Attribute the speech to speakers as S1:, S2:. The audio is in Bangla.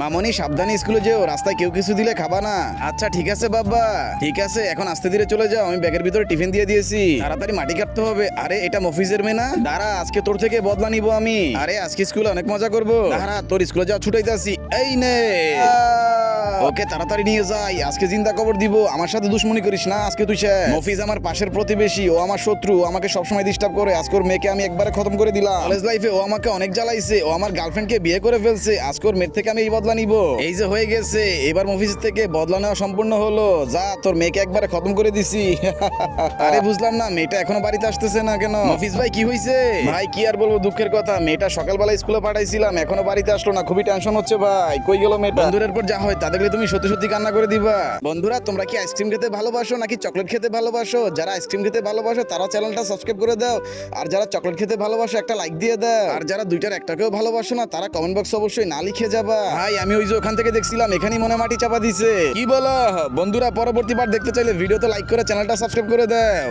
S1: মামনি সাবধানে স্কুলে যেও, রাস্তায় কেউ কিছু দিলে খাবা না। আচ্ছা ঠিক আছে বাবা, ঠিক আছে এখন আস্তে ধীরে চলে যাও, আমি ব্যাগের ভিতরে টিফিন দিয়ে দিয়েছি, তাড়াতাড়ি মাটি কাটতে হবে। আরে এটা মফিজের মেয়ে না? দাঁড়া আজকে তোর থেকে বদলা নিব আমি। আরে আজকে স্কুলে অনেক মজা করবো, দাঁড়া তোর স্কুলে যাওয়া ছুটাইতেছি, এই নে। ওকে তাড়াতাড়ি নিয়ে যাই, আজকে জিন্দা কবর দিব। আমার সাথে দুশ্মনী করিস না, আজকে তুই শেষ। মফিজ আমার পাশের প্রতিবেশী, ও আমার শত্রু, আমাকে সবসময় ডিস্টার্ব করে। আজকে ওর মেয়েকে আমি একবারে খতম করে দিলাম। কলেজ লাইফে ও আমাকে অনেক জ্বালাইছে, ও আমার গার্লফ্রেন্ডকে বিয়ে করে ফেলছে। আজকে ওর মেয়ের থেকে আমি এই বদলা নিব। এই যে হয়ে গেছে, এবার মফিজ থেকে বদলা নেওয়া সম্পূর্ণ হলো। যা তোর মেয়েকে একবারে খতম করে দিছি। আরে বুঝলাম না মেয়েটা এখনো বাড়িতে আসতেছে না কেন? মফিজ ভাই কি হয়েছে? ভাই কি আর বলবো, দুঃখের কথা, মেয়েটা সকালবেলা স্কুলে পাঠাইছিলাম, এখনো বাড়িতে আসলো না, খুবই টেনশন হচ্ছে ভাই। কই গেল মেয়েটা? বন্ধুদের পর যা হয় তা দেখলে তুমি সত্যি সত্যি কান্না করে দিবা। বন্ধুরা তোমরা কি আইসক্রিম খেতে ভালোবাসো নাকি চকলেট খেতে ভালোবাসো? যারা আইসক্রিম খেতে ভালোবাসো তারা চ্যানেলটা সাবস্ক্রাইব করে দাও, আর যারা চকলেট খেতে ভালোবাসো একটা লাইক দিয়ে দাও, আর যারা দুইটার একটাকেও ভালোবাসো না তারা কমেন্ট বক্সে অবশ্যই না লিখে যাবা। ভাই আমি ওই যে ওখান থেকে দেখছিলাম, এখানেই মনে মাটি চাপা দিছে। কি বলো বন্ধুরা? পরবর্তী বার দেখতে চাইলে ভিডিওতে লাইক করে চ্যানেলটা সাবস্ক্রাইব করে দাও।